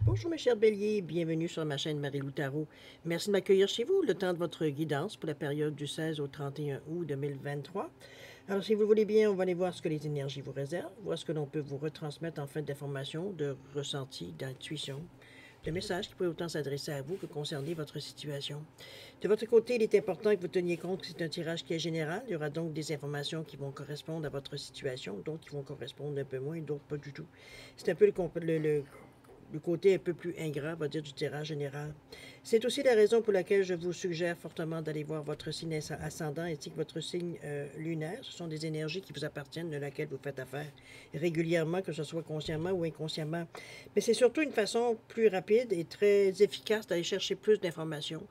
Bonjour mes chers béliers, bienvenue sur ma chaîne Marie-Lou Tarot. Merci de m'accueillir chez vous, le temps de votre guidance pour la période du 16 au 31 août 2023. Alors si vous voulez bien, on va aller voir ce que les énergies vous réservent, voir ce que l'on peut vous retransmettre en fait d'informations, de ressentis, d'intuition, de messages qui pourraient autant s'adresser à vous que concerner votre situation. De votre côté, il est important que vous teniez compte que c'est un tirage qui est général. Il y aura donc des informations qui vont correspondre à votre situation, d'autres qui vont correspondre un peu moins, d'autres pas du tout. C'est un peu le côté un peu plus ingrat, on va dire, du tirage général. C'est aussi la raison pour laquelle je vous suggère fortement d'aller voir votre signe ascendant ainsi que votre signe lunaire. Ce sont des énergies qui vous appartiennent, de laquelle vous faites affaire régulièrement, que ce soit consciemment ou inconsciemment. Mais c'est surtout une façon plus rapide et très efficace d'aller chercher plus d'informations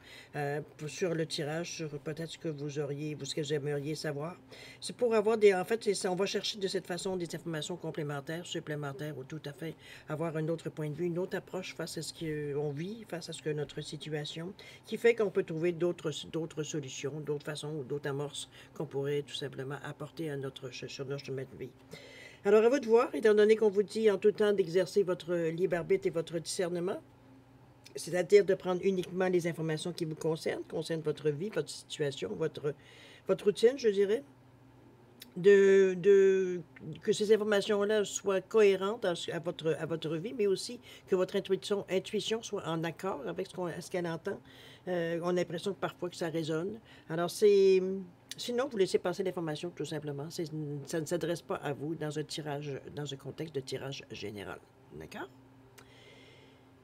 sur le tirage, sur peut-être ce que vous auriez, ce que vous aimeriez savoir. C'est pour avoir des... En fait, on va chercher de cette façon des informations complémentaires, supplémentaires ou tout à fait avoir un autre point de vue, une autre approche face à ce qu'on vit, face à ce que notre situation, qui fait qu'on peut trouver d'autres solutions, d'autres façons ou d'autres amorces qu'on pourrait tout simplement apporter à sur notre chemin de vie. Alors, à vous de voir, étant donné qu'on vous dit en tout temps d'exercer votre libre arbitre et votre discernement, c'est-à-dire de prendre uniquement les informations qui vous concernent votre vie, votre situation, votre routine, je dirais, que ces informations-là soient cohérentes à votre vie, mais aussi que votre intuition soit en accord avec ce qu'elle entend. On a l'impression que parfois que ça résonne. Alors, sinon, vous laissez passer l'information tout simplement. Ça ne s'adresse pas à vous dans un contexte de tirage général. D'accord?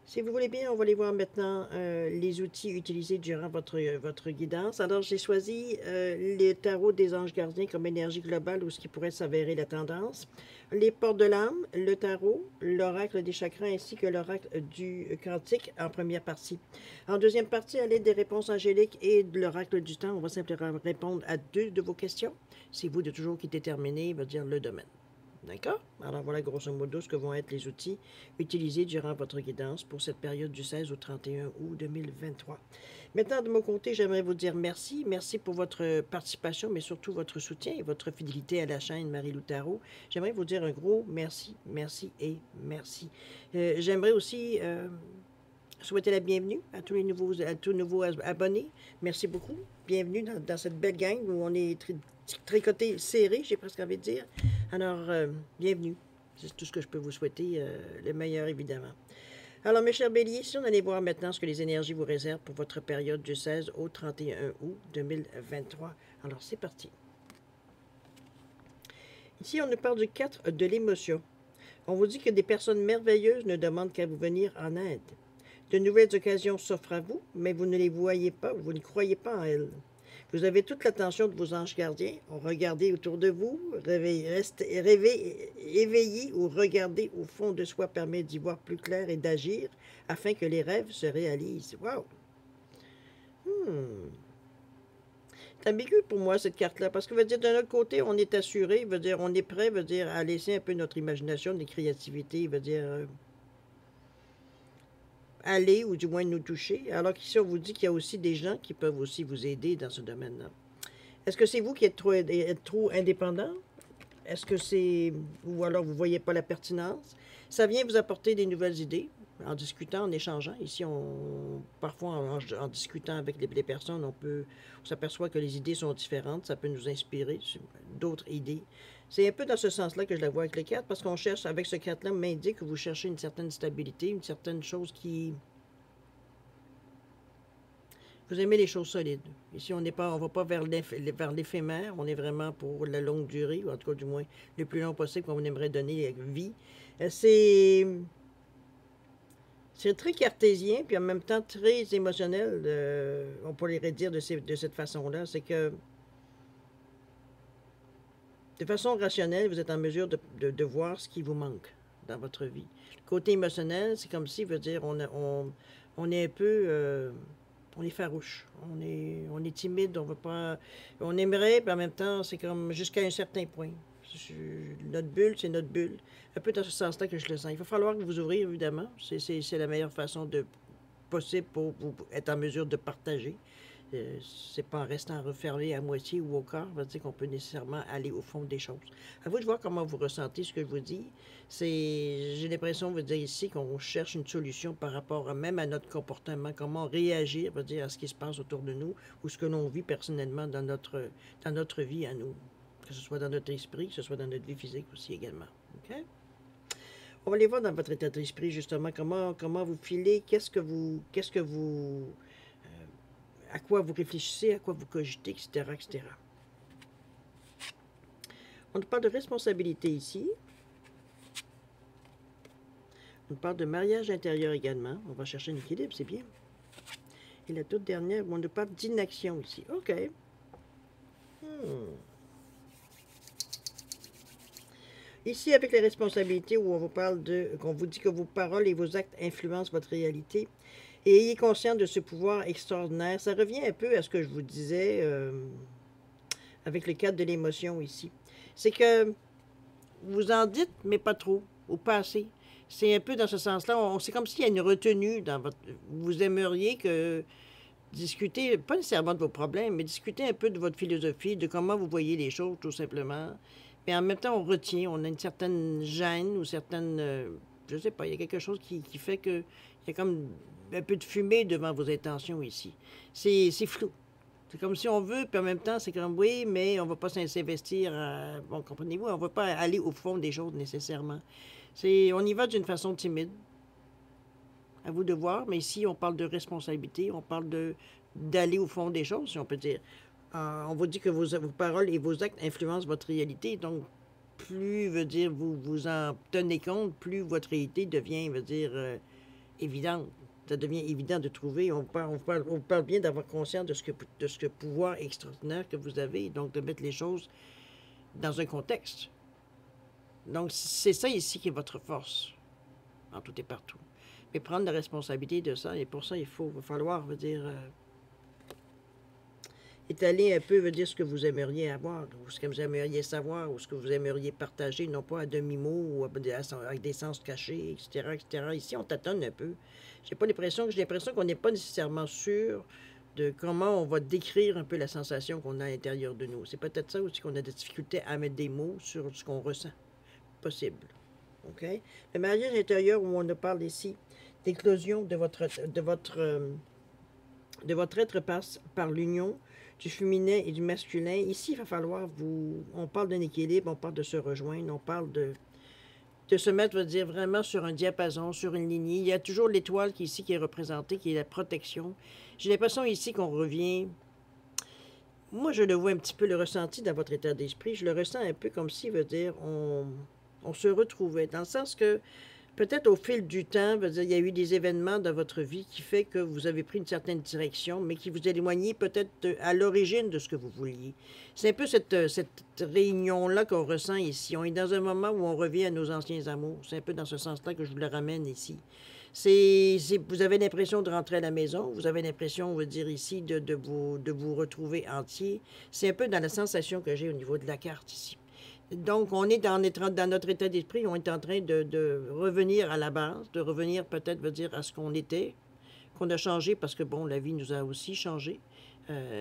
Si vous voulez bien, on va aller voir maintenant les outils utilisés durant votre guidance. Alors, j'ai choisi les tarots des anges gardiens comme énergie globale ou ce qui pourrait s'avérer la tendance. Les portes de l'âme, le tarot, l'oracle des chakras ainsi que l'oracle du quantique en première partie. En deuxième partie, à l'aide des réponses angéliques et de l'oracle du temps, on va simplement répondre à 2 de vos questions. C'est vous de toujours qui déterminez, va dire le domaine. D'accord? Alors voilà grosso modo ce que vont être les outils utilisés durant votre guidance pour cette période du 16 au 31 août 2023. Maintenant, de mon côté, j'aimerais vous dire merci. Merci pour votre participation, mais surtout votre soutien et votre fidélité à la chaîne Marie-Lou Tarot. J'aimerais vous dire un gros merci, merci et merci. J'aimerais aussi souhaiter la bienvenue à tous nouveaux abonnés. Merci beaucoup. Bienvenue dans cette belle gang où on est tricoté serré, j'ai presque envie de dire. Alors, bienvenue. C'est tout ce que je peux vous souhaiter. Le meilleur, évidemment. Alors, mes chers béliers, si on allait voir maintenant ce que les énergies vous réservent pour votre période du 16 au 31 août 2023. Alors, c'est parti. Ici, on nous parle du 4 de l'émotion. On vous dit que des personnes merveilleuses ne demandent qu'à vous venir en aide. De nouvelles occasions s'offrent à vous, mais vous ne les voyez pas, vous ne croyez pas en elles. Vous avez toute l'attention de vos anges gardiens. Regardez autour de vous, éveillez ou regardez au fond de soi permet d'y voir plus clair et d'agir afin que les rêves se réalisent. Wow! C'est ambigu pour moi cette carte-là, parce que veut dire d'un autre côté, on est assuré, veut dire on est prêt, veut dire à laisser un peu notre imagination, notre créativité, veut dire aller ou du moins nous toucher, alors qu'ici on vous dit qu'il y a aussi des gens qui peuvent aussi vous aider dans ce domaine-là. Est-ce que c'est vous qui êtes trop indépendant? Est-ce que c'est... ou alors vous ne voyez pas la pertinence? Ça vient vous apporter des nouvelles idées, en discutant, en échangeant. Ici, parfois, en discutant avec les personnes, on s'aperçoit que les idées sont différentes. Ça peut nous inspirer d'autres idées. C'est un peu dans ce sens-là que je la vois avec les cartes, parce qu'on cherche, avec ce carte-là, m'indique que vous cherchez une certaine stabilité, une certaine chose qui... Vous aimez les choses solides. Ici, on ne va pas vers l'éphémère, on est vraiment pour la longue durée, ou en tout cas, du moins, le plus long possible qu'on aimerait donner vie. C'est très cartésien, puis en même temps très émotionnel, on pourrait dire de cette façon-là. C'est que, de façon rationnelle, vous êtes en mesure de voir ce qui vous manque dans votre vie. Le côté émotionnel, c'est comme si, veut dire, on est un peu... on est farouche, on est timide, on veut pas... On aimerait, puis en même temps, c'est comme jusqu'à un certain point. Notre bulle, c'est notre bulle. Un peu dans ce sens-là que je le sens. Il va falloir que vous ouvrir, évidemment. C'est la meilleure façon possible pour vous être en mesure de partager. C'est pas en restant refermé à moitié ou au quart, va dire qu'on peut nécessairement aller au fond des choses. À vous de voir comment vous ressentez ce que je vous dis. J'ai l'impression, veut dire ici, qu'on cherche une solution par rapport même à notre comportement, comment réagir, veut dire, à ce qui se passe autour de nous ou ce que l'on vit personnellement dans notre vie à nous. Que ce soit dans notre esprit, que ce soit dans notre vie physique aussi également. OK? On va aller voir dans votre état d'esprit, justement, comment vous filez, à quoi vous réfléchissez, à quoi vous cogitez, etc., etc. On nous parle de responsabilité ici. On nous parle de mariage intérieur également. On va chercher un équilibre, c'est bien. Et la toute dernière, on nous parle d'inaction ici. OK. Ici, avec les responsabilités, où on vous parle qu'on vous dit que vos paroles et vos actes influencent votre réalité. Et ayez conscience de ce pouvoir extraordinaire. Ça revient un peu à ce que je vous disais avec le cadre de l'émotion ici. C'est que vous en dites, mais pas trop, ou pas assez. C'est un peu dans ce sens-là. C'est comme s'il y a une retenue dans votre... Vous aimeriez que discuter, pas nécessairement de vos problèmes, mais discuter un peu de votre philosophie, de comment vous voyez les choses, tout simplement. Mais en même temps, on retient, on a une certaine gêne ou certaine... je sais pas, il y a quelque chose qui fait que il y a comme un peu de fumée devant vos intentions ici. C'est flou. C'est comme si on veut, puis en même temps, c'est comme oui, mais on ne va pas s'investir. Bon, comprenez-vous, on ne va pas aller au fond des choses nécessairement. On y va d'une façon timide. À vous de voir, mais ici, on parle de responsabilité, on parle d'aller au fond des choses, si on peut dire. On vous dit que vos paroles et vos actes influencent votre réalité, donc plus, veut dire, vous vous en tenez compte, plus votre réalité devient, veut dire, évidente. Ça devient évident de trouver. On parle bien d'avoir conscience de ce pouvoir extraordinaire que vous avez, donc de mettre les choses dans un contexte. Donc, c'est ça ici qui est votre force, en tout et partout. Mais prendre la responsabilité de ça, et pour ça, va falloir, veut dire, étaler un peu, veut dire, ce que vous aimeriez avoir, ou ce que vous aimeriez savoir, ou ce que vous aimeriez partager, non pas à demi-mot, ou avec des sens cachés, etc., etc. Ici, on tâtonne un peu. J'ai l'impression qu'on n'est pas nécessairement sûr de comment on va décrire un peu la sensation qu'on a à l'intérieur de nous. C'est peut-être ça aussi qu'on a des difficultés à mettre des mots sur ce qu'on ressent. Possible. OK? Le mariage intérieur, où on nous parle ici d'éclosion de votre être par l'union du féminin et du masculin. Ici, il va falloir on parle d'un équilibre, on parle de se rejoindre, on parle de se mettre, veut dire, vraiment sur un diapason, sur une lignée. Il y a toujours l'étoile qui est représentée, qui est la protection. J'ai l'impression ici qu'on revient... Moi, je le vois un petit peu, le ressenti dans votre état d'esprit. Je le ressens un peu comme si, veut dire, on se retrouvait. Dans le sens que, peut-être au fil du temps, veut dire, il y a eu des événements dans votre vie qui fait que vous avez pris une certaine direction, mais qui vous éloignez peut-être à l'origine de ce que vous vouliez. C'est un peu cette réunion-là qu'on ressent ici. On est dans un moment où on revient à nos anciens amours. C'est un peu dans ce sens-là que je vous le ramène ici. Vous avez l'impression de rentrer à la maison, vous avez l'impression, on va dire ici, de vous retrouver entier. C'est un peu dans la sensation que j'ai au niveau de la carte ici. Donc, on est dans notre état d'esprit, on est en train de revenir à la base, de revenir peut-être, veut dire, à ce qu'on était, qu'on a changé parce que, bon, la vie nous a aussi changé.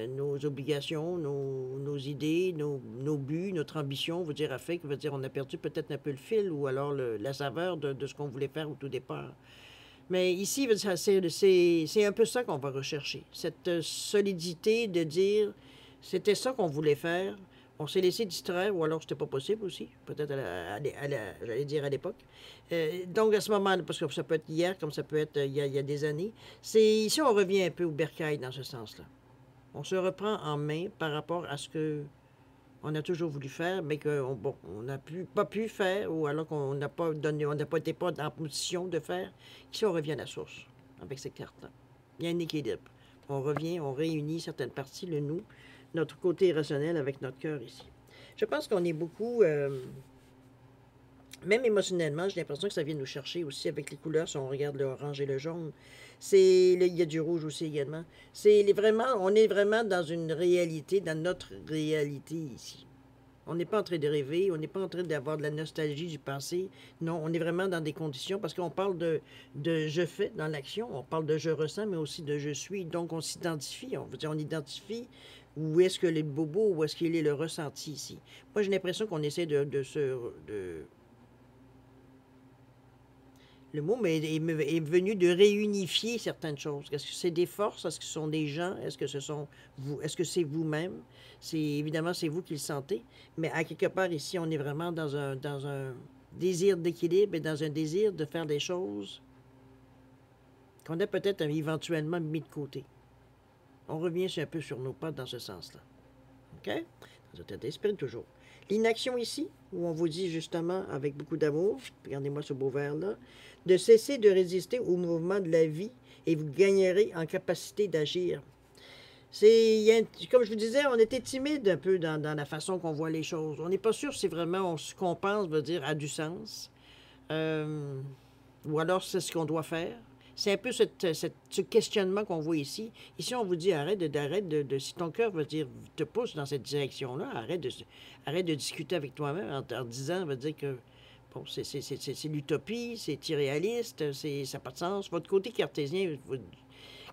Nos obligations, nos idées, nos buts, notre ambition, veut dire, a fait que, veut dire, on a perdu peut-être un peu le fil ou alors la saveur de ce qu'on voulait faire au tout départ. Mais ici, c'est un peu ça qu'on va rechercher. Cette solidité de dire, c'était ça qu'on voulait faire. On s'est laissé distraire, ou alors c'était pas possible aussi, peut-être j'allais dire à l'époque. Donc à ce moment-là, parce que ça peut être hier, comme ça peut être il y a des années, ici on revient un peu au bercail dans ce sens-là. On se reprend en main par rapport à ce que on a toujours voulu faire, mais qu'on on n'a pas pu faire, ou alors qu'on n'a pas donné, on n'a pas été pas en position de faire. Ici, on revient à la source avec ces cartes-là. Il y a un équilibre. On revient, on réunit certaines parties, le nous, notre côté rationnel avec notre cœur ici. Je pense qu'on est beaucoup, même émotionnellement, j'ai l'impression que ça vient nous chercher aussi avec les couleurs, si on regarde le orange et le jaune. Il y a du rouge aussi également. On est vraiment dans une réalité, dans notre réalité ici. On n'est pas en train de rêver, on n'est pas en train d'avoir de la nostalgie du passé. Non, on est vraiment dans des conditions, parce qu'on parle de je fais dans l'action, on parle de je ressens, mais aussi de je suis. Donc, on s'identifie, on veut dire, on identifie où est-ce que le bobo, où est-ce qu'il est le ressenti ici. Moi, j'ai l'impression qu'on essaie le mot est venu de réunifier certaines choses. Est-ce que c'est des forces? Est-ce que ce sont des gens? Est-ce que ce sont vous? Est-ce que c'est vous-même? Évidemment, c'est vous qui le sentez. Mais à quelque part ici, on est vraiment dans un désir d'équilibre et dans un désir de faire des choses qu'on a peut-être éventuellement mis de côté. On revient un peu sur nos pas dans ce sens-là. OK? Dans votre esprit toujours. L'inaction ici, où on vous dit justement, avec beaucoup d'amour, regardez-moi ce beau verre-là, de cesser de résister au mouvement de la vie et vous gagnerez en capacité d'agir. Comme je vous disais, on était timide un peu dans la façon qu'on voit les choses. On n'est pas sûr si vraiment ce qu'on pense, veut dire, a du sens. Ou alors c'est ce qu'on doit faire. C'est un peu ce questionnement qu'on voit ici. Ici, on vous dit, arrête si ton cœur veut dire, te pousse dans cette direction-là, arrête de discuter avec toi-même en disant, veut dire que, bon, c'est l'utopie, c'est irréaliste, ça n'a pas de sens. Votre côté cartésien,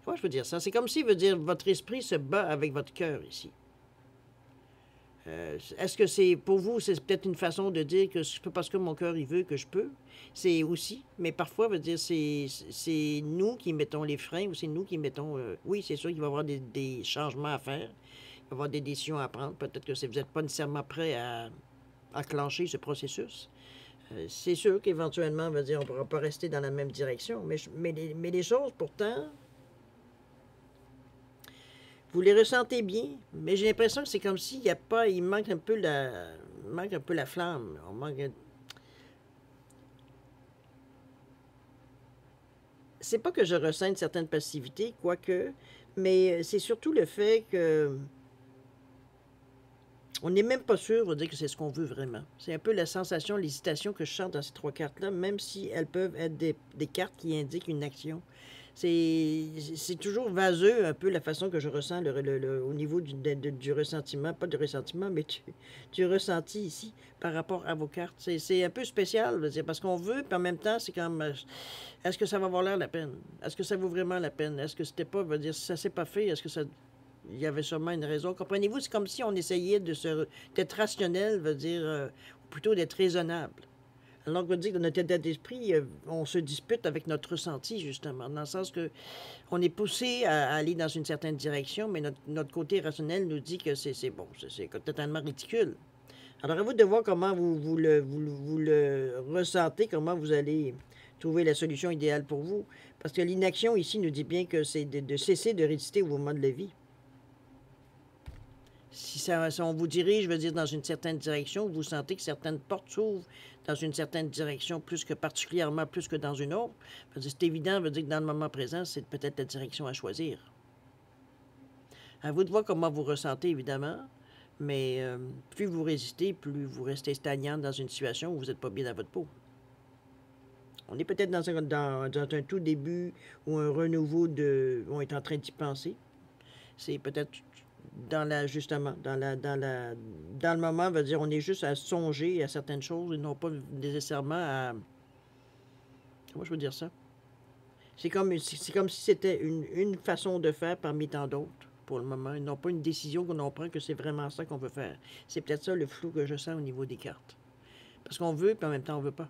comment je veux dire ça? C'est comme si, veut dire, votre esprit se bat avec votre cœur ici. Est-ce que c'est, pour vous, c'est peut-être une façon de dire que je peux parce que mon cœur, il veut que je peux? C'est aussi, mais parfois, veut dire, c'est nous qui mettons les freins ou c'est nous qui mettons... oui, c'est sûr qu'il va y avoir des changements à faire, il va y avoir des décisions à prendre. Peut-être que vous n'êtes pas nécessairement prêt à clencher ce processus. C'est sûr qu'éventuellement, veut dire, on ne pourra pas rester dans la même direction, mais les choses, pourtant... Vous les ressentez bien, mais j'ai l'impression que c'est comme s'il n'y a pas, il manque un peu la flamme. C'est pas que je ressens une certaine passivité, quoique, mais c'est surtout le fait que on n'est même pas sûr, on va dire que c'est ce qu'on veut vraiment. C'est un peu la sensation, l'hésitation que je sens dans ces trois cartes-là, même si elles peuvent être des cartes qui indiquent une action. C'est toujours vaseux un peu la façon que je ressens au niveau du ressentiment, pas du ressentiment, mais du ressenti ici par rapport à vos cartes. C'est un peu spécial, je veux dire, parce qu'on veut, puis en même temps, c'est comme, est-ce que ça va avoir l'air la peine? Est-ce que ça vaut vraiment la peine? Est-ce que c'était pas, veut dire, si ça s'est pas fait, est-ce que ça... Il y avait sûrement une raison. Comprenez-vous, c'est comme si on essayait d'être rationnel, veut dire, ou plutôt d'être raisonnable. Alors on veut dire que dans notre état d'esprit, on se dispute avec notre ressenti, justement, dans le sens que on est poussé à aller dans une certaine direction, mais notre côté rationnel nous dit que c'est bon, c'est totalement ridicule. Alors à vous de voir comment vous le ressentez, comment vous allez trouver la solution idéale pour vous. Parce que l'inaction ici nous dit bien que c'est de cesser de résister au mouvement de la vie. Si on vous dirige, je veux dire, dans une certaine direction, vous sentez que certaines portes s'ouvrent dans une certaine direction, particulièrement plus que dans une autre, c'est évident, veut dire que dans le moment présent, c'est peut-être la direction à choisir. À vous de voir comment vous ressentez, évidemment, mais plus vous résistez, plus vous restez stagnant dans une situation où vous n'êtes pas bien dans votre peau. On est peut-être dans un tout début ou un renouveau on est en train d'y penser. C'est peut-être justement, dans le moment, veut dire, on est juste à songer à certaines choses et non pas nécessairement à... Comment je veux dire ça? C'est comme si c'était une façon de faire parmi tant d'autres pour le moment, et non pas une décision qu'on prend que c'est vraiment ça qu'on veut faire. C'est peut-être ça le flou que je sens au niveau des cartes. Parce qu'on veut, puis en même temps, on veut pas.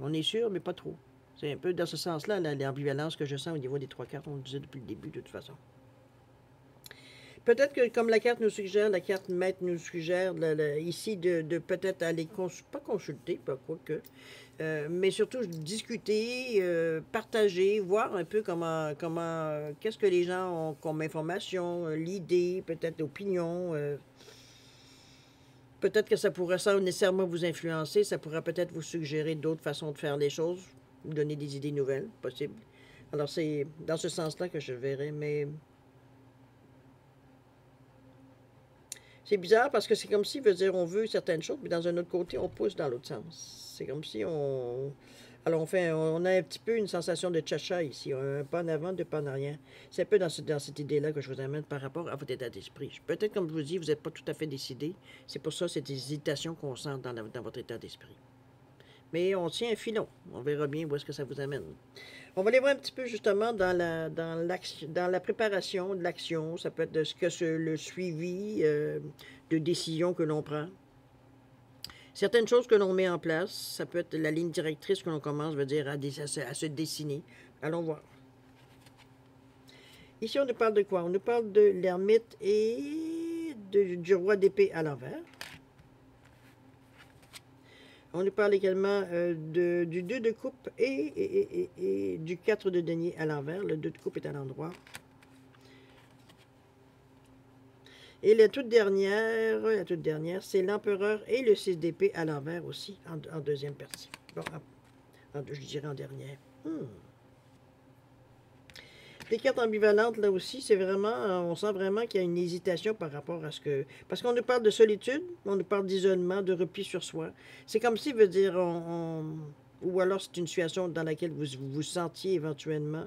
On est sûr, mais pas trop. C'est un peu dans ce sens-là, l'ambivalence que je sens au niveau des trois cartes, on le disait depuis le début, de toute façon. Peut-être que, comme la carte nous suggère, la carte maître nous suggère ici de peut-être aller, pas consulter, pas quoi que, mais surtout discuter, partager, voir un peu qu'est-ce que les gens ont comme information, l'idée, peut-être l'opinion. Peut-être que ça pourrait sans nécessairement vous influencer, ça pourrait peut-être vous suggérer d'autres façons de faire les choses, vous donner des idées nouvelles, possible. Alors c'est dans ce sens-là que je verrais, mais... C'est bizarre parce que c'est comme si, veut dire, on veut certaines choses, mais dans un autre côté, on pousse dans l'autre sens. C'est comme si on... Alors, on a un petit peu une sensation de cha-cha ici, un pas en avant, deux pas en arrière. C'est un peu dans cette idée-là que je vous amène par rapport à votre état d'esprit. Peut-être, comme je vous dis, vous n'êtes pas tout à fait décidé. C'est pour ça cette hésitation qu'on sent dans votre état d'esprit. Mais on tient un filon. On verra bien où est-ce que ça vous amène. On va aller voir un petit peu justement dans la préparation de l'action. Ça peut être le suivi de décisions que l'on prend. Certaines choses que l'on met en place, ça peut être la ligne directrice que l'on commence, veut dire, à se dessiner. Allons voir. Ici, on nous parle de quoi? On nous parle de l'ermite et du roi d'épée à l'envers. On nous parle également du 2 de coupe et du 4 de denier à l'envers. Le 2 de coupe est à l'endroit. Et la toute dernière, c'est l'empereur et le 6 d'épée à l'envers aussi, en deuxième partie. Bon, je dirais en dernière. Les cartes ambivalentes, là aussi, c'est vraiment, on sent vraiment qu'il y a une hésitation par rapport à ce que... Parce qu'on nous parle de solitude, on nous parle d'isolement, de repli sur soi. C'est comme si, veut dire, ou alors c'est une situation dans laquelle vous vous sentiez éventuellement.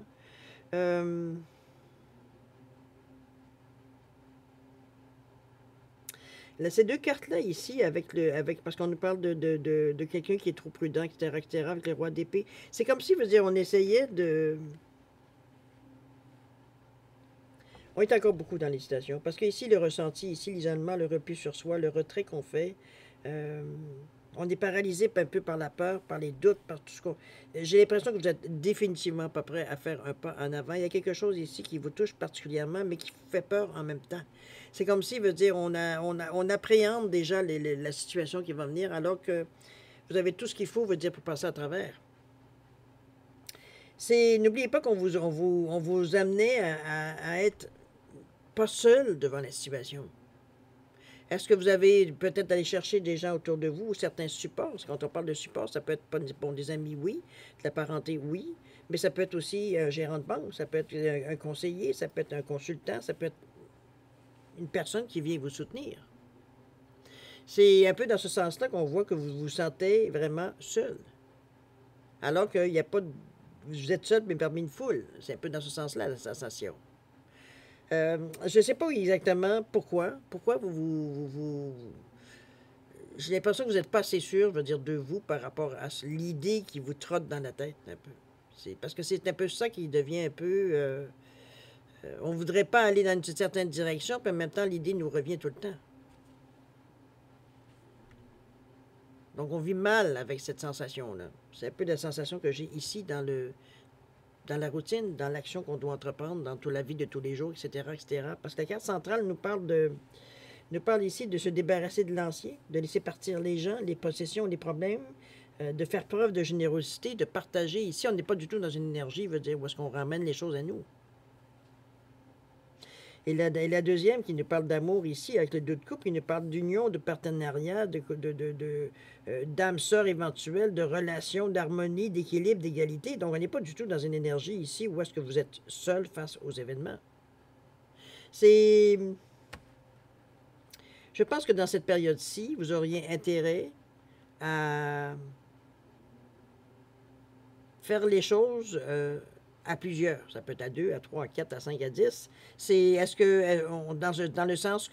Là, ces deux cartes-là, ici, parce qu'on nous parle de quelqu'un qui est trop prudent, etc., avec le roi d'épée, c'est comme si, veut dire, on essayait de... On est encore beaucoup dans l'hésitation, parce que ici, le ressenti, ici, l'isolement, le repli sur soi, le retrait qu'on fait, on est paralysé un peu par la peur, par les doutes, par tout ce qu'on... J'ai l'impression que vous êtes définitivement pas prêt à faire un pas en avant. Il y a quelque chose ici qui vous touche particulièrement, mais qui vous fait peur en même temps. C'est comme si, veut dire, on appréhende déjà la situation qui va venir, alors que vous avez tout ce qu'il faut, veut dire, pour passer à travers. N'oubliez pas qu'on vous amenait à être pas seul devant la situation. Est-ce que vous avez peut-être aller chercher des gens autour de vous ou certains supports? Parce que quand on parle de support, ça peut être pas bon, des amis, oui, de la parenté, oui, mais ça peut être aussi un gérant de banque, ça peut être un conseiller, ça peut être un consultant, ça peut être une personne qui vient vous soutenir. C'est un peu dans ce sens-là qu'on voit que vous vous sentez vraiment seul. Alors qu'il n'y a pas de... Vous êtes seul, mais parmi une foule. C'est un peu dans ce sens-là, la sensation. Je ne sais pas exactement pourquoi. Pourquoi j'ai l'impression que vous n'êtes pas assez sûr, je veux dire, de vous par rapport à l'idée qui vous trotte dans la tête un peu. Parce que c'est un peu ça qui devient un peu... on ne voudrait pas aller dans une certaine direction, puis en même temps, l'idée nous revient tout le temps. Donc, on vit mal avec cette sensation-là. C'est un peu la sensation que j'ai ici dans la routine, dans l'action qu'on doit entreprendre, dans toute la vie de tous les jours, etc., etc. Parce que la carte centrale nous parle ici de se débarrasser de l'ancien, de laisser partir les gens, les possessions, les problèmes, de faire preuve de générosité, de partager. Ici, on n'est pas du tout dans une énergie, veut dire, où est-ce qu'on ramène les choses à nous. Et la deuxième qui nous parle d'amour ici, avec le 2 de coupe, qui nous parle d'union, de partenariat, d'âme sœur éventuelle, de relation, d'harmonie, d'équilibre, d'égalité. Donc, on n'est pas du tout dans une énergie ici où est-ce que vous êtes seul face aux événements. Je pense que dans cette période-ci, vous auriez intérêt à faire les choses à plusieurs. Ça peut être à 2, à 3, à 4, à 5, à 10. Est-ce que, dans le sens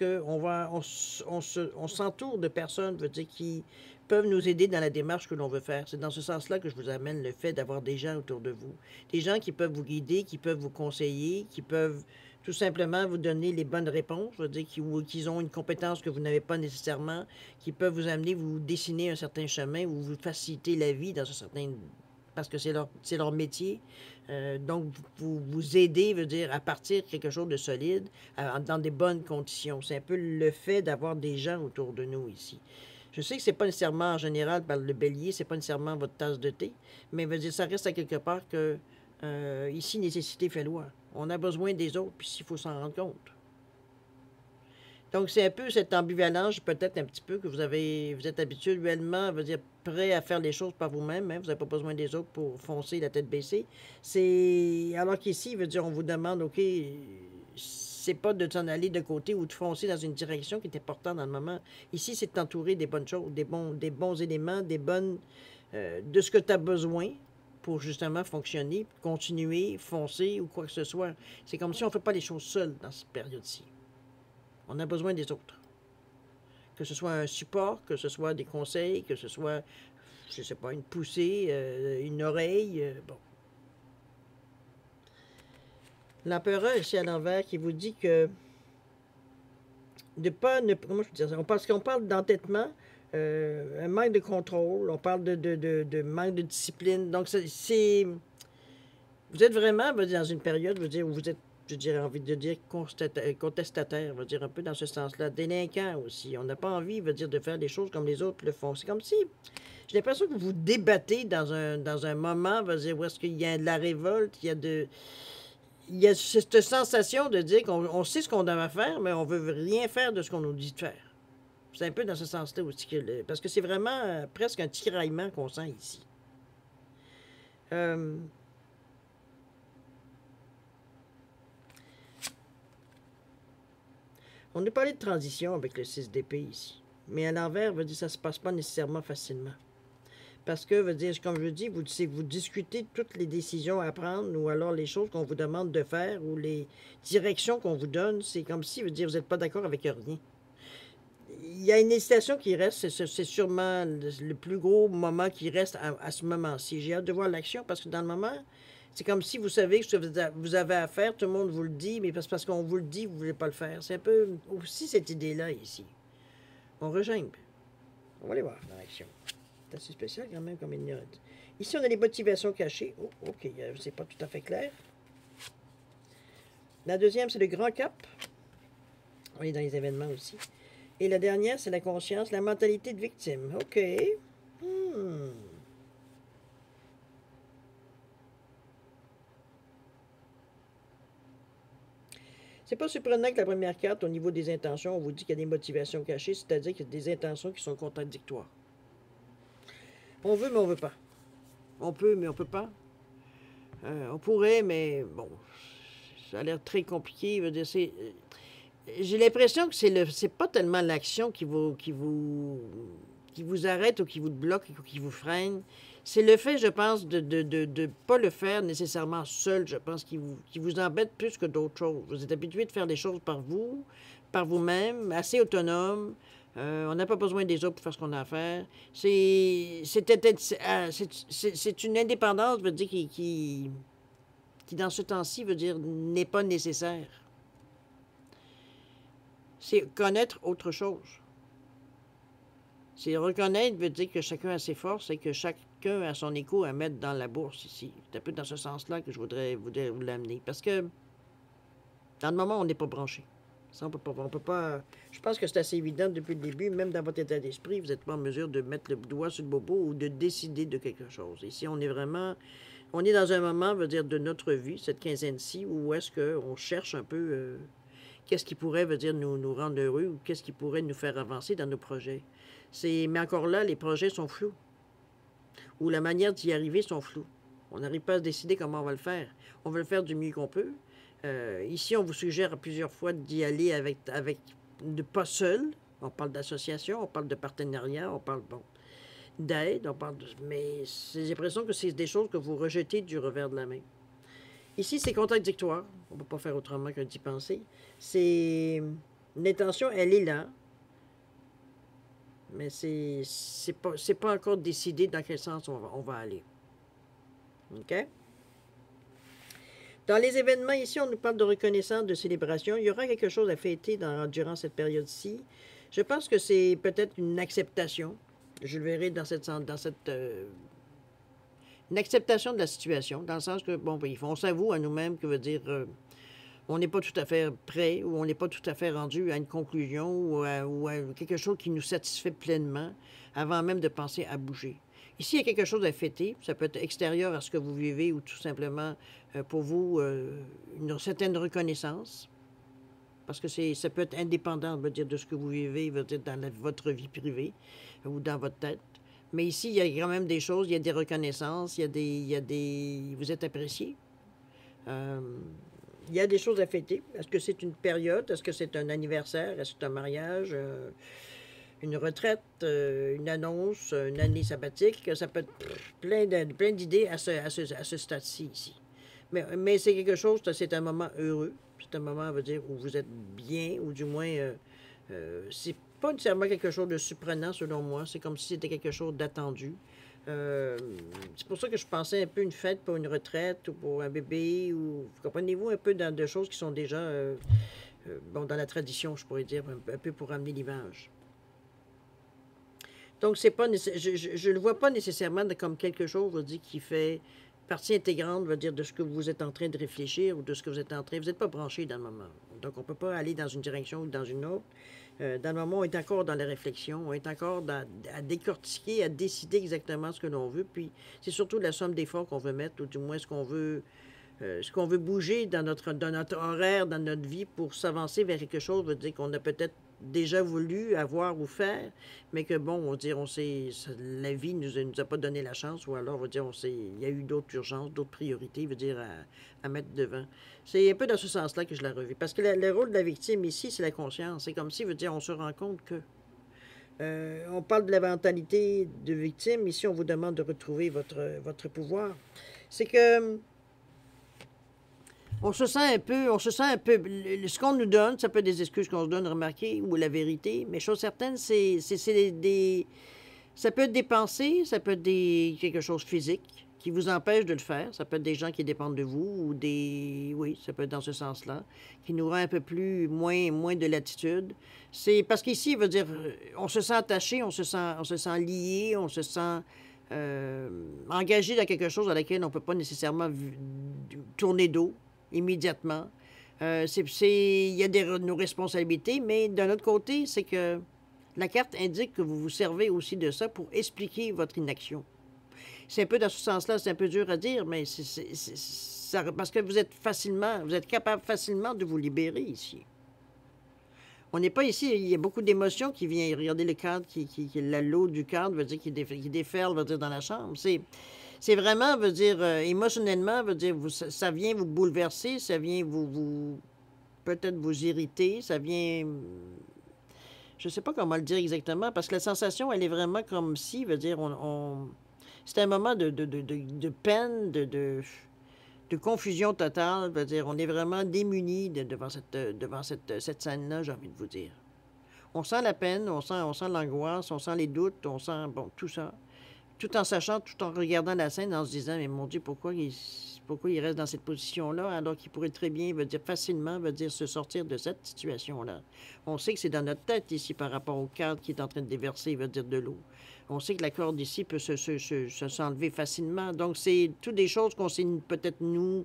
on s'entoure de personnes, veut dire, qui peuvent nous aider dans la démarche que l'on veut faire. C'est dans ce sens-là que je vous amène le fait d'avoir des gens autour de vous. Des gens qui peuvent vous guider, qui peuvent vous conseiller, qui peuvent tout simplement vous donner les bonnes réponses, je veux dire, qui ont une compétence que vous n'avez pas nécessairement, qui peuvent vous amener, vous dessiner un certain chemin ou vous faciliter la vie dans un certain... parce que c'est leur métier. Donc, vous aider, veut dire, à partir quelque chose de solide, dans des bonnes conditions. C'est un peu le fait d'avoir des gens autour de nous ici. Je sais que c'est pas nécessairement, en général, par le bélier, c'est pas nécessairement votre tasse de thé, mais veut dire, ça reste à quelque part que, ici, nécessité fait loi. On a besoin des autres, puis il faut s'en rendre compte. Donc, c'est un peu cette ambivalence, peut-être un petit peu, que vous êtes habituellement, veut dire, prêt à faire les choses par vous-même, hein, vous n'avez pas besoin des autres pour foncer la tête baissée. Alors qu'ici, veut dire, on vous demande, OK, c'est pas de s'en aller de côté ou de foncer dans une direction qui est importante dans le moment. Ici, c'est de t'entourer des bonnes choses, des bons éléments, de ce que tu as besoin, pour justement fonctionner, continuer, foncer ou quoi que ce soit. C'est comme si on ne fait pas les choses seuls dans cette période-ci. On a besoin des autres. Que ce soit un support, que ce soit des conseils, que ce soit, je ne sais pas, une poussée, une oreille, bon. L'empereur ici à l'envers qui vous dit que de pas ne, comment je peux dire ça? Parce qu'on parle d'entêtement, un manque de contrôle, on parle de manque de discipline. Donc, vous êtes vraiment, dans une période, où vous êtes, je dirais, envie de dire contestataire, dire un peu dans ce sens-là, délinquant aussi. On n'a pas envie, de faire des choses comme les autres le font. C'est comme si, j'ai l'impression que vous débattez dans un moment, où est-ce qu'il y a de la révolte, il y a cette sensation de dire qu'on sait ce qu'on doit faire, mais on ne veut rien faire de ce qu'on nous dit de faire. C'est un peu dans ce sens-là aussi, parce que c'est vraiment presque un tiraillement qu'on sent ici. On a parlé de transition avec le 6 d'épée ici, mais à l'envers, ça ne se passe pas nécessairement facilement. Parce que, comme je dis, vous discutez toutes les décisions à prendre ou alors les choses qu'on vous demande de faire ou les directions qu'on vous donne. C'est comme si, vous n'êtes pas d'accord avec rien. Il y a une hésitation qui reste, c'est sûrement le plus gros moment qui reste à ce moment-ci. J'ai hâte de voir l'action parce que dans le moment, c'est comme si vous savez que ce que vous avez à faire, tout le monde vous le dit, mais parce qu'on vous le dit, vous ne voulez pas le faire. C'est un peu aussi cette idée-là ici. On regimbe. On va aller voir dans l'action. C'est assez spécial quand même comme il y a. Ici, on a les motivations cachées. Oh, ok, c'est pas tout à fait clair. La deuxième, c'est le grand cap. On est dans les événements aussi. Et la dernière, c'est la conscience, la mentalité de victime. OK. C'est pas surprenant que la première carte, au niveau des intentions, on vous dit qu'il y a des motivations cachées, c'est-à-dire qu'il y a des intentions qui sont contradictoires. On veut, mais on veut pas. On peut, mais on peut pas. On pourrait, mais bon, ça a l'air très compliqué. J'ai l'impression que c'est pas tellement l'action qui vous arrête ou qui vous bloque ou qui vous freine. C'est le fait, je pense, de pas le faire nécessairement seul, je pense, qui vous embête plus que d'autres choses. Vous êtes habitué de faire des choses par vous-même, assez autonome. On n'a pas besoin des autres pour faire ce qu'on a à faire. C'est une indépendance, qui dans ce temps-ci, n'est pas nécessaire. C'est connaître autre chose. C'est reconnaître veut dire que chacun a ses forces et que chacun a son écho à mettre dans la bourse ici. C'est un peu dans ce sens-là que je voudrais vous l'amener. Parce que dans le moment, on n'est pas branché. Ça, on peut pas. Je pense que c'est assez évident depuis le début, même dans votre état d'esprit, vous n'êtes pas en mesure de mettre le doigt sur le bobo ou de décider de quelque chose. Ici, on est dans un moment, de notre vie, cette quinzaine-ci, où est-ce qu'on cherche un peu qu'est-ce qui pourrait, nous rendre heureux ou qu'est-ce qui pourrait nous faire avancer dans nos projets. Mais encore là, les projets sont flous. Ou la manière d'y arriver sont floues. On n'arrive pas à se décider comment on va le faire. On veut le faire du mieux qu'on peut. Ici, on vous suggère plusieurs fois d'y aller avec pas seul. On parle d'association, on parle de partenariat, on parle d'aide, mais j'ai l'impression que c'est des choses que vous rejetez du revers de la main. Ici, c'est contradictoire. On ne peut pas faire autrement que d'y penser. L'intention, elle est là. Mais c'est pas encore décidé dans quel sens on va aller. OK? Dans les événements ici, on nous parle de reconnaissance, de célébration. Il y aura quelque chose à fêter durant cette période-ci. Je pense que c'est peut-être une acceptation. Je le verrai dans une acceptation de la situation, dans le sens que, on s'avoue à nous-mêmes que veut dire on n'est pas tout à fait prêt ou on n'est pas tout à fait rendu à une conclusion ou à quelque chose qui nous satisfait pleinement avant même de penser à bouger. Ici, il y a quelque chose à fêter. Ça peut être extérieur à ce que vous vivez ou tout simplement pour vous une certaine reconnaissance. Parce que ça peut être indépendant de ce que vous vivez dans votre vie privée ou dans votre tête. Mais ici, il y a quand même des choses, il y a des reconnaissances, vous êtes apprécié. Il y a des choses à fêter. Est-ce que c'est une période? Est-ce que c'est un anniversaire? Est-ce que c'est un mariage? une retraite, une annonce, une année sabbatique, ça peut être plein d'idées à ce stade-ci ici. Mais c'est quelque chose, c'est un moment heureux, c'est un moment, on va dire, où vous êtes bien, ou du moins, c'est pas nécessairement quelque chose de surprenant selon moi, c'est comme si c'était quelque chose d'attendu. Euh, c'est pour ça que je pensais un peu une fête pour une retraite ou pour un bébé, ou comprenez-vous un peu dans de choses qui sont déjà bon, dans la tradition, je pourrais dire, un peu pour ramener l'image. Donc, c'est pas je le vois pas nécessairement comme quelque chose, on va dire, qui fait partie intégrante, on va dire, de ce que vous êtes en train de réfléchir ou de ce que vous êtes en train. Vous n'êtes pas branché dans le moment. Donc, on ne peut pas aller dans une direction ou dans une autre. Dans le moment, on est encore dans la réflexion, on est encore à décortiquer, à décider exactement ce que l'on veut. Puis, c'est surtout la somme d'efforts qu'on veut mettre, ou du moins ce qu'on veut bouger dans notre horaire, dans notre vie pour s'avancer vers quelque chose, veut dire qu'on a peut-être déjà voulu avoir ou faire, mais que bon, on va dire, la vie nous a pas donné la chance, ou alors, on va dire, il y a eu d'autres urgences, d'autres priorités, veut dire, à mettre devant. C'est un peu dans ce sens-là que je la revis. Parce que le rôle de la victime ici, c'est la conscience. C'est comme si, veut dire, on se rend compte que on parle de la mentalité de victime. Ici, on vous demande de retrouver votre pouvoir. C'est que on se sent un peu, ce qu'on nous donne, ça peut être des excuses qu'on se donne, remarquez, ou la vérité, mais chose certaine, ça peut être des pensées, ça peut être quelque chose de physique qui vous empêche de le faire, ça peut être des gens qui dépendent de vous, oui, ça peut être dans ce sens-là, qui nous rend un peu moins de latitude. C'est parce qu'ici, il veut dire, on se sent attaché, on se sent lié, on se sent engagé dans quelque chose à laquelle on ne peut pas nécessairement tourner dos immédiatement. Il y a nos responsabilités, mais d'un autre côté, c'est que la carte indique que vous vous servez aussi de ça pour expliquer votre inaction. C'est un peu dans ce sens-là, c'est un peu dur à dire, mais parce que vous êtes capable facilement de vous libérer ici. On n'est pas ici, il y a beaucoup d'émotions qui viennent. Regardez le cadre, la l'eau du cadre, veut dire qui déferle, veut dire dans la chambre. C'est vraiment, veut dire, émotionnellement, veut dire, ça vient vous bouleverser, ça vient peut-être vous irriter, ça vient, je sais pas comment le dire exactement, parce que la sensation, elle est vraiment comme si, veut dire, c'est un moment de peine, de confusion totale, veut dire, on est vraiment démunis devant cette scène-là, j'ai envie de vous dire. On sent la peine, on sent l'angoisse, on sent les doutes, on sent, bon, tout ça. Tout en sachant, tout en regardant la scène, en se disant, mais mon Dieu, pourquoi il reste dans cette position-là, alors qu'il pourrait très bien, veut dire facilement, veut dire se sortir de cette situation-là. On sait que c'est dans notre tête ici par rapport au cadre qui est en train de déverser, veut dire de l'eau. On sait que la corde ici peut s'enlever facilement. Donc, c'est toutes des choses qu'on s'est peut-être nous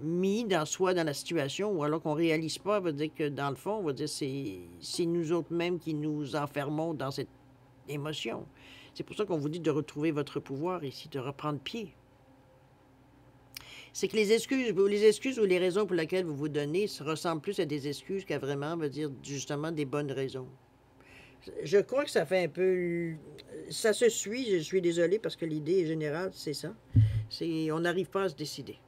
mis dans la situation, ou alors qu'on ne réalise pas, veut dire que dans le fond, veut dire c'est nous autres mêmes qui nous enfermons dans cette émotion. C'est pour ça qu'on vous dit de retrouver votre pouvoir ici, de reprendre pied. C'est que les excuses ou les raisons pour lesquelles vous vous donnez ressemblent plus à des excuses qu'à vraiment, veut dire, justement, des bonnes raisons. Je crois que ça fait un peu... Ça se suit, je suis désolé, parce que l'idée générale, c'est ça. On n'arrive pas à se décider.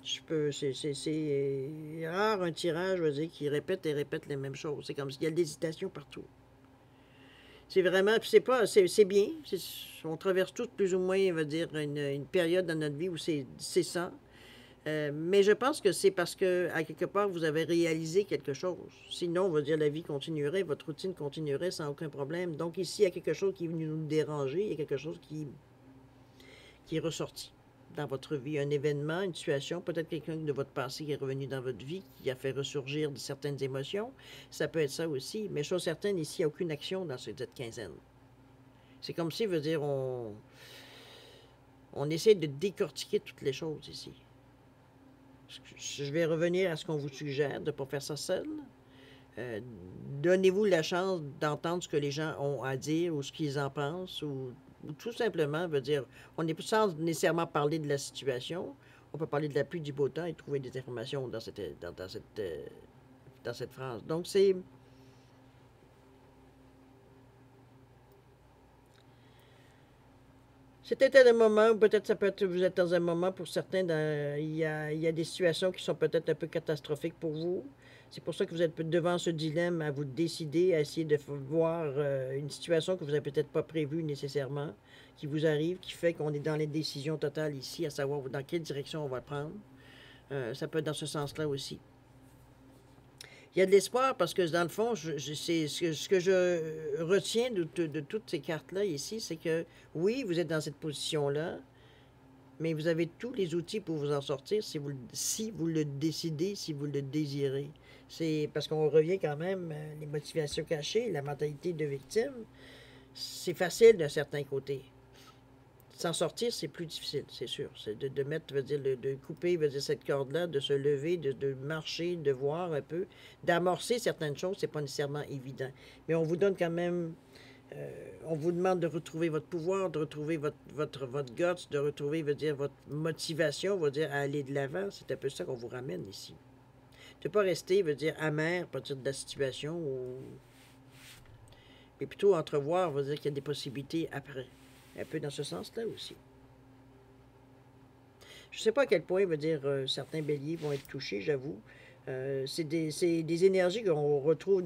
C'est rare un tirage, je veux dire, qui répète et répète les mêmes choses. C'est comme s'il y a de l'hésitation partout. C'est vraiment, c'est bien. On traverse tous plus ou moins, on va dire, une période dans notre vie où c'est ça. Mais je pense que c'est parce que, à quelque part, vous avez réalisé quelque chose. Sinon, on va dire, la vie continuerait, votre routine continuerait sans aucun problème. Donc ici, il y a quelque chose qui est venu nous déranger, il y a quelque chose qui est ressorti dans votre vie. Un événement, une situation, peut-être quelqu'un de votre passé qui est revenu dans votre vie, qui a fait ressurgir de certaines émotions. Ça peut être ça aussi. Mais chose certaine, ici, il n'y a aucune action dans cette quinzaine. C'est comme si, veut dire, on essaie de décortiquer toutes les choses ici. Je vais revenir à ce qu'on vous suggère, de ne pas faire ça seul. Donnez-vous la chance d'entendre ce que les gens ont à dire ou ce qu'ils en pensent, ou tout simplement, veut dire, on n'est pas sans nécessairement parler de la situation. On peut parler de la pluie, du beau temps et trouver des informations dans cette phrase. Donc, C'est peut-être un moment, ou peut-être ça peut être, vous êtes dans un moment, pour certains, il y a des situations qui sont peut-être un peu catastrophiques pour vous. C'est pour ça que vous êtes devant ce dilemme à vous décider, à essayer de voir une situation que vous n'avez peut-être pas prévue nécessairement, qui vous arrive, qui fait qu'on est dans les décisions totales ici, à savoir dans quelle direction on va prendre. Ça peut être dans ce sens-là aussi. Il y a de l'espoir parce que dans le fond, c'est ce que je retiens de toutes ces cartes-là ici, c'est que oui, vous êtes dans cette position-là, mais vous avez tous les outils pour vous en sortir si vous le décidez, si vous le désirez. C'est parce qu'on revient quand même, les motivations cachées, la mentalité de victime, c'est facile d'un certain côté. S'en sortir, c'est plus difficile, c'est sûr. C'est de mettre, veut dire, de couper, veut dire, cette corde-là, de se lever, de marcher, de voir un peu, d'amorcer certaines choses, c'est pas nécessairement évident. Mais on vous donne quand même, on vous demande de retrouver votre pouvoir, de retrouver votre guts, de retrouver, veut dire, votre motivation, veut dire, à aller de l'avant. C'est un peu ça qu'on vous ramène ici. De ne pas rester, veut dire, amer à partir de la situation, mais plutôt entrevoir, veut dire qu'il y a des possibilités après. Un peu dans ce sens-là aussi. Je ne sais pas à quel point, veut dire, certains béliers vont être touchés, j'avoue. C'est des énergies qu'on retrouve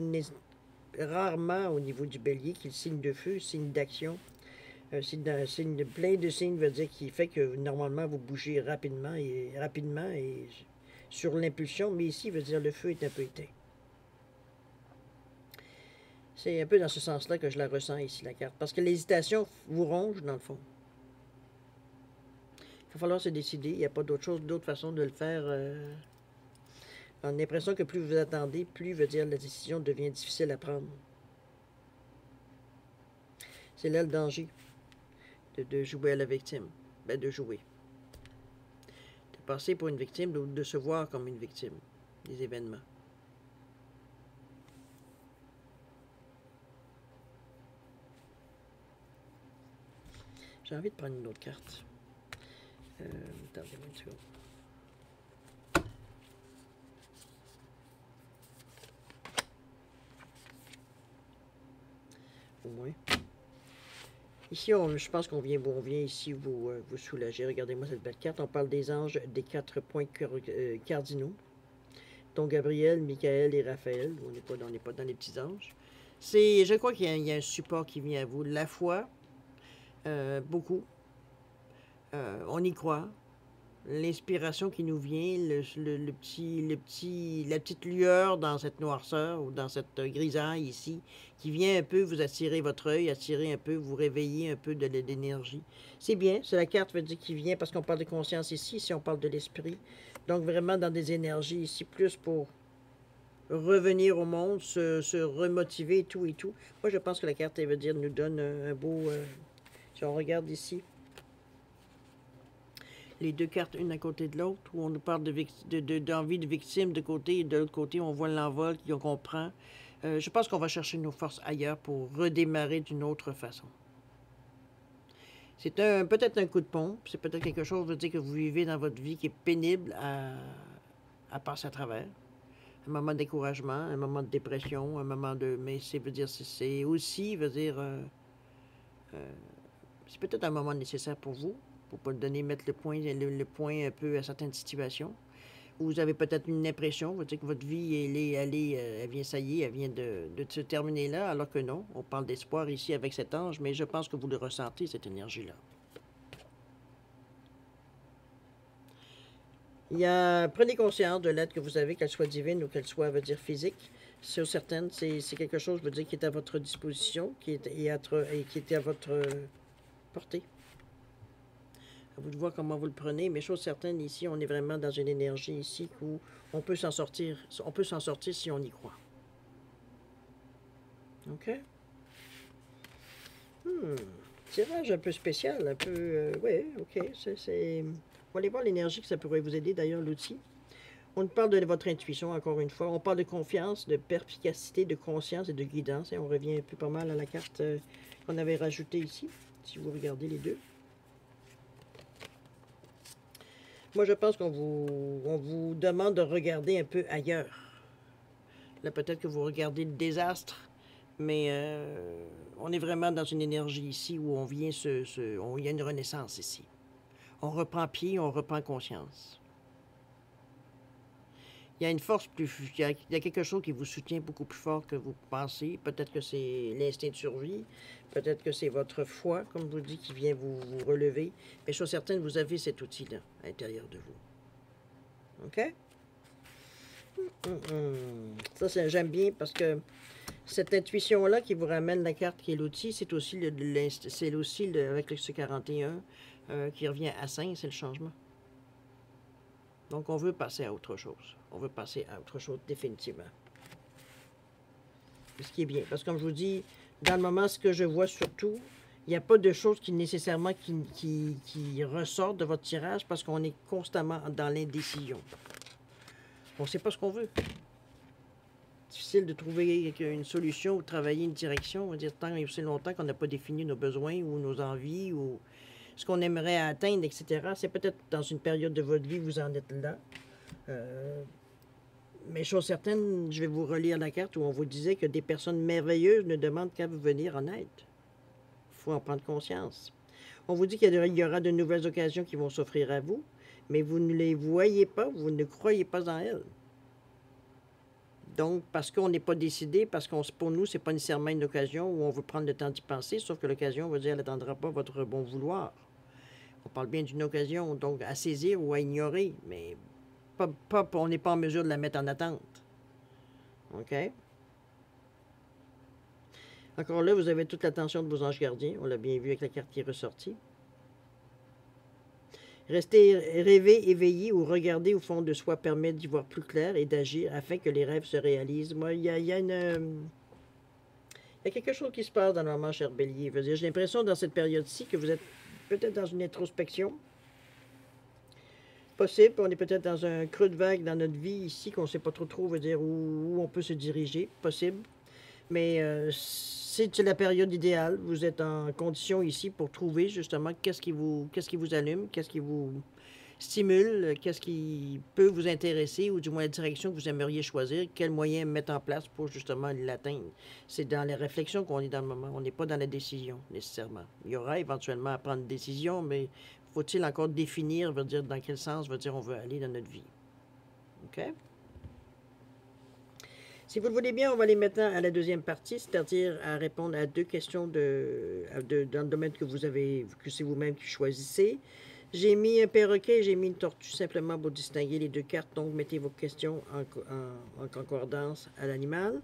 rarement au niveau du bélier, qui est le signe de feu, signe d'action. Signe plein de signes, veut dire, qui fait que normalement vous bougez rapidement et sur l'impulsion, mais ici, veut dire, le feu est un peu éteint. C'est un peu dans ce sens-là que je la ressens ici, la carte. Parce que l'hésitation vous ronge, dans le fond. Il va falloir se décider. Il n'y a pas d'autre façon de le faire. On a l'impression que plus vous attendez, plus, veut dire, la décision devient difficile à prendre. C'est là le danger de jouer à la victime. Ben, de jouer. De passer pour une victime, de se voir comme une victime des événements. J'ai envie de prendre une autre carte. Attendez-moi une seconde. Au moins. Ici, je pense qu'on vient ici vous soulager. Regardez-moi cette belle carte. On parle des anges des 4 points cardinaux, dont Gabriel, Michael et Raphaël. On n'est pas dans les petits anges. Je crois qu'il y a un support qui vient à vous. La foi, beaucoup. On y croit. L'inspiration qui nous vient, la petite lueur dans cette noirceur ou dans cette grisaille ici, qui vient un peu vous attirer votre œil, attirer un peu, vous réveiller un peu de l'énergie. C'est bien, c'est la carte veut dire qui vient parce qu'on parle de conscience ici on parle de l'esprit. Donc vraiment dans des énergies ici, plus pour revenir au monde, se remotiver et tout et tout. Moi je pense que la carte, elle veut dire, nous donne un beau... si on regarde ici, les deux cartes une à côté de l'autre, où on nous parle d'envie de victime de côté, et de l'autre côté, on voit l'envol qu'on comprend. Je pense qu'on va chercher nos forces ailleurs pour redémarrer d'une autre façon. C'est peut-être un coup de pompe, c'est peut-être quelque chose, veut dire, que vous vivez dans votre vie qui est pénible à passer à travers. Un moment de découragement, un moment de dépression, un moment de... Mais c'est aussi, veut dire... c'est peut-être un moment nécessaire pour vous, pour pas mettre le point un peu à certaines situations. Où vous avez peut-être une impression, vous dire que votre vie, elle vient, ça y est, elle vient de se terminer là, alors que non. On parle d'espoir ici avec cet ange, mais je pense que vous le ressentez, cette énergie-là. Prenez conscience de l'aide que vous avez, qu'elle soit divine ou qu'elle soit, veut dire, physique. Sur certaines, c'est quelque chose, veut dire, qui est à votre disposition, qui est à votre portée. À vous de voir comment vous le prenez, mais chose certaine, ici, on est vraiment dans une énergie ici où on peut s'en sortir. On peut s'en sortir si on y croit. OK? Tirage un peu spécial, un peu... oui, OK. On va aller voir l'énergie que ça pourrait vous aider, d'ailleurs, l'outil. On parle de votre intuition, encore une fois. On parle de confiance, de perspicacité, de conscience et de guidance. Et on revient un peu pas mal à la carte qu'on avait rajoutée ici, si vous regardez les deux. Moi, je pense on vous demande de regarder un peu ailleurs. Là, peut-être que vous regardez le désastre, mais on est vraiment dans une énergie ici où on vient il y a une renaissance ici. On reprend pied, on reprend conscience. Il y a une force il y a quelque chose qui vous soutient beaucoup plus fort que vous pensez. Peut-être que c'est l'instinct de survie, peut-être que c'est votre foi, comme vous dites, qui vient vous relever. Mais chose certaine, vous avez cet outil-là à l'intérieur de vous. OK? Ça, j'aime bien parce que cette intuition-là qui vous ramène la carte qui est l'outil, c'est aussi avec le C41 qui revient à 5, c'est le changement. Donc, on veut passer à autre chose. On veut passer à autre chose définitivement. Ce qui est bien. Parce que comme je vous dis, dans le moment, ce que je vois surtout, il n'y a pas de choses qui nécessairement qui ressortent de votre tirage parce qu'on est constamment dans l'indécision. On ne sait pas ce qu'on veut. Difficile de trouver une solution ou de travailler une direction. On va dire tant et aussi longtemps qu'on n'a pas défini nos besoins ou nos envies ou ce qu'on aimerait atteindre, etc. C'est peut-être dans une période de votre vie, vous en êtes là. Mais chose certaine, je vais vous relire la carte où on vous disait que des personnes merveilleuses ne demandent qu'à vous venir en aide. Il faut en prendre conscience. On vous dit qu'il y aura de nouvelles occasions qui vont s'offrir à vous, mais vous ne les voyez pas, vous ne croyez pas en elles. Donc, parce qu'on n'est pas décidé, parce que pour nous, ce n'est pas nécessairement une occasion où on veut prendre le temps d'y penser, sauf que l'occasion, on va dire, elle n'attendra pas votre bon vouloir. On parle bien d'une occasion, donc à saisir ou à ignorer, mais on n'est pas en mesure de la mettre en attente. OK? Encore là, vous avez toute l'attention de vos anges gardiens. On l'a bien vu avec la carte qui est ressortie. Rester rêver, éveillé ou regarder au fond de soi permet d'y voir plus clair et d'agir afin que les rêves se réalisent. Moi, il y a quelque chose qui se passe dans le moment, cher Bélier. J'ai l'impression dans cette période-ci que vous êtes peut-être dans une introspection. Possible, on est peut-être dans un creux de vague dans notre vie ici, qu'on ne sait pas trop, veut dire, où on peut se diriger. Possible. Mais c'est la période idéale. Vous êtes en condition ici pour trouver justement qu'est-ce qui vous allume, qu'est-ce qui vous stimule, qu'est-ce qui peut vous intéresser, ou du moins la direction que vous aimeriez choisir, quels moyens mettre en place pour justement l'atteindre. C'est dans les réflexions qu'on est dans le moment. On n'est pas dans la décision, nécessairement. Il y aura éventuellement à prendre une décision, mais faut-il encore définir, veut dire, dans quel sens, veut dire, on veut aller dans notre vie. OK? Si vous le voulez bien, on va aller maintenant à la deuxième partie, c'est-à-dire à répondre à 2 questions dans le domaine que c'est vous-même qui choisissez. J'ai mis un perroquet et j'ai mis une tortue simplement pour distinguer les 2 cartes. Donc, mettez vos questions en concordance à l'animal.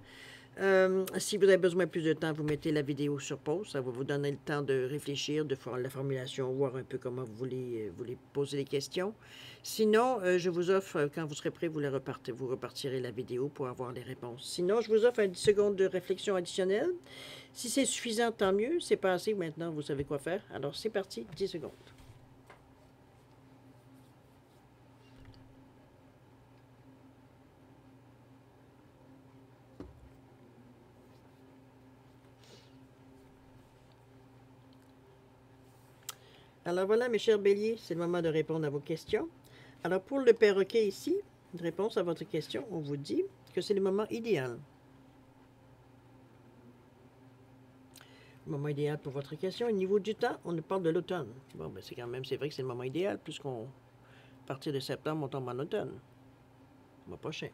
Si vous avez besoin de plus de temps, vous mettez la vidéo sur pause. Ça va vous donner le temps de réfléchir, de faire la formulation, voir un peu comment vous voulez poser les questions. Sinon, je vous offre, quand vous serez prêt, vous repartirez la vidéo pour avoir les réponses. Sinon, je vous offre un 10 secondes de réflexion additionnelle. Si c'est suffisant, tant mieux. C'est pas assez, maintenant, vous savez quoi faire. Alors, c'est parti, 10 secondes. Alors voilà, mes chers béliers, c'est le moment de répondre à vos questions. Alors pour le perroquet ici, une réponse à votre question, on vous dit que c'est le moment idéal. Le moment idéal pour votre question. Au niveau du temps, on nous parle de l'automne. Bon, ben c'est vrai que c'est le moment idéal, puisqu'à partir de septembre, on tombe en automne. Le mois prochain.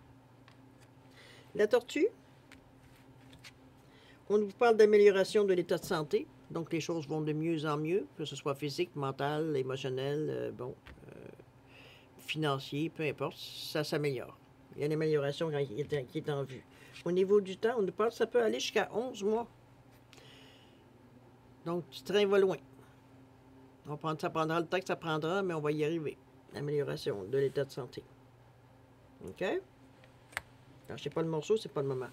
La tortue, on vous parle d'amélioration de l'état de santé. Donc, les choses vont de mieux en mieux, que ce soit physique, mental, émotionnel, financier, peu importe, ça s'améliore. Il y a une amélioration qui est en vue. Au niveau du temps, on nous parle, ça peut aller jusqu'à 11 mois. Donc, le train va loin. Ça prendra le temps que ça prendra, mais on va y arriver. Amélioration de l'état de santé. OK? Lâchez pas le morceau, c'est pas le moment.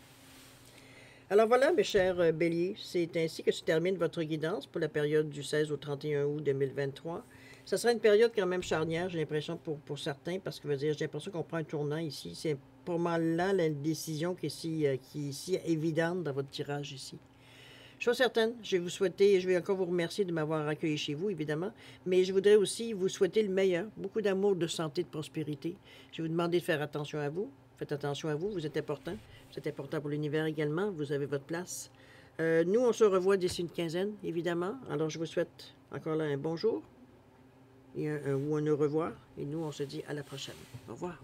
Alors voilà, mes chers béliers, c'est ainsi que se termine votre guidance pour la période du 16 au 31 août 2023. Ça sera une période quand même charnière, j'ai l'impression, pour certains, parce que j'ai l'impression qu'on prend un tournant ici. C'est pour moi là la décision qui est si évidente dans votre tirage ici. Chose certaine, je vais encore vous remercier de m'avoir accueilli chez vous, évidemment, mais je voudrais aussi vous souhaiter le meilleur, beaucoup d'amour, de santé, de prospérité. Je vais vous demander de faire attention à vous. Faites attention à vous, vous êtes important. Vous êtes important pour l'univers également, vous avez votre place. Nous, on se revoit d'ici une quinzaine, évidemment. Alors, je vous souhaite encore là un bonjour ou un au revoir. Et nous, on se dit à la prochaine. Au revoir.